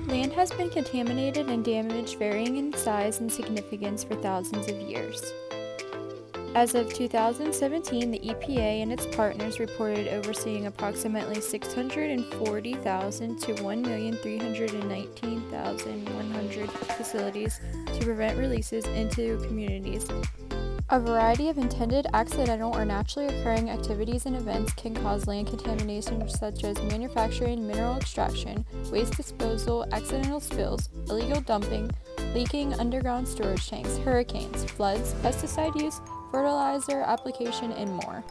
Land has been contaminated and damaged varying in size and significance for thousands of years. As of 2017, the EPA and its partners reported overseeing approximately 640,000 to 1,319,100 facilities to prevent releases into communities. A variety of intended, accidental, or naturally occurring activities and events can cause land contamination, such as manufacturing, mineral extraction, waste disposal, accidental spills, illegal dumping, leaking underground storage tanks, hurricanes, floods, pesticide use, fertilizer application, and more.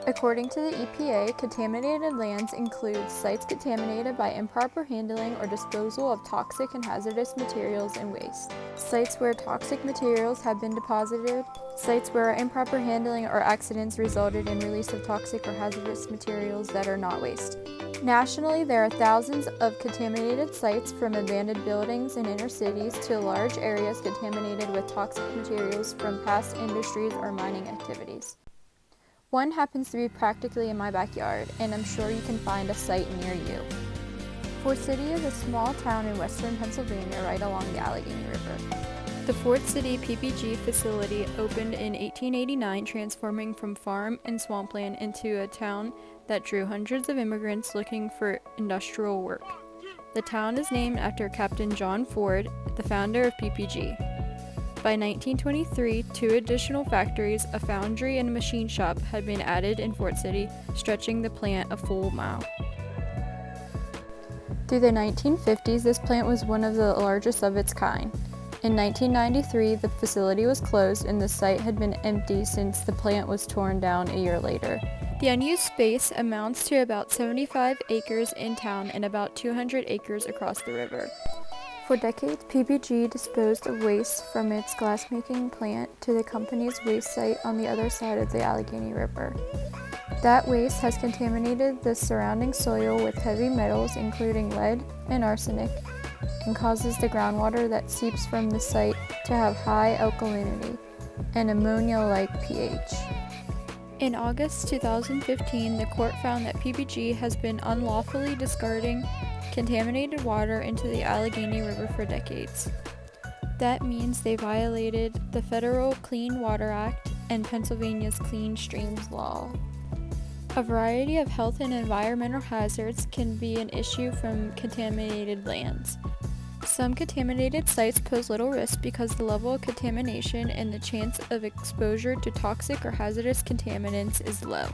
According to the EPA, contaminated lands include sites contaminated by improper handling or disposal of toxic and hazardous materials and waste, sites where toxic materials have been deposited, sites where improper handling or accidents resulted in release of toxic or hazardous materials that are not waste. Nationally, there are thousands of contaminated sites, from abandoned buildings in inner cities to large areas contaminated with toxic materials from past industries or mining activities. One happens to be practically in my backyard, and I'm sure you can find a site near you. Fort City is a small town in western Pennsylvania right along the Allegheny River. The Fort City PPG facility opened in 1889, transforming from farm and swampland into a town that drew hundreds of immigrants looking for industrial work. The town is named after Captain John Ford, the founder of PPG. By 1923, 2 additional factories, a foundry and a machine shop, had been added in Fort City, stretching the plant a full mile. Through the 1950s, this plant was one of the largest of its kind. In 1993, the facility was closed and the site had been empty since the plant was torn down a year later. The unused space amounts to about 75 acres in town and about 200 acres across the river. For decades, PPG disposed of waste from its glassmaking plant to the company's waste site on the other side of the Allegheny River. That waste has contaminated the surrounding soil with heavy metals, including lead and arsenic, and causes the groundwater that seeps from the site to have high alkalinity and ammonia-like pH. In August 2015, the court found that PPG has been unlawfully discarding contaminated water into the Allegheny River for decades. That means they violated the Federal Clean Water Act and Pennsylvania's Clean Streams Law. A variety of health and environmental hazards can be an issue from contaminated lands. Some contaminated sites pose little risk because the level of contamination and the chance of exposure to toxic or hazardous contaminants is low.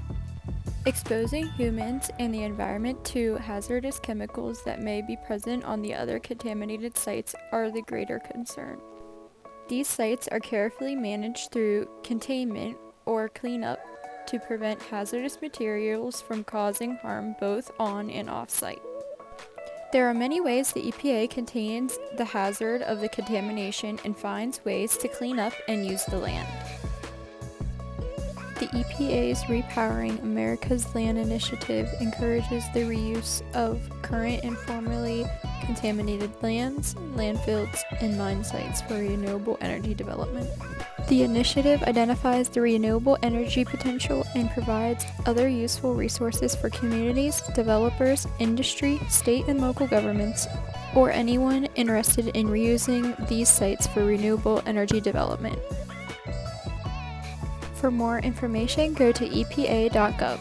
Exposing humans and the environment to hazardous chemicals that may be present on the other contaminated sites are the greater concern. These sites are carefully managed through containment or cleanup to prevent hazardous materials from causing harm both on and off-site. There are many ways the EPA contains the hazard of the contamination and finds ways to clean up and use the land. The EPA's Repowering America's Land initiative encourages the reuse of current and formerly contaminated lands, landfills, and mine sites for renewable energy development. The initiative identifies the renewable energy potential and provides other useful resources for communities, developers, industry, state and local governments, or anyone interested in reusing these sites for renewable energy development. For more information, go to epa.gov.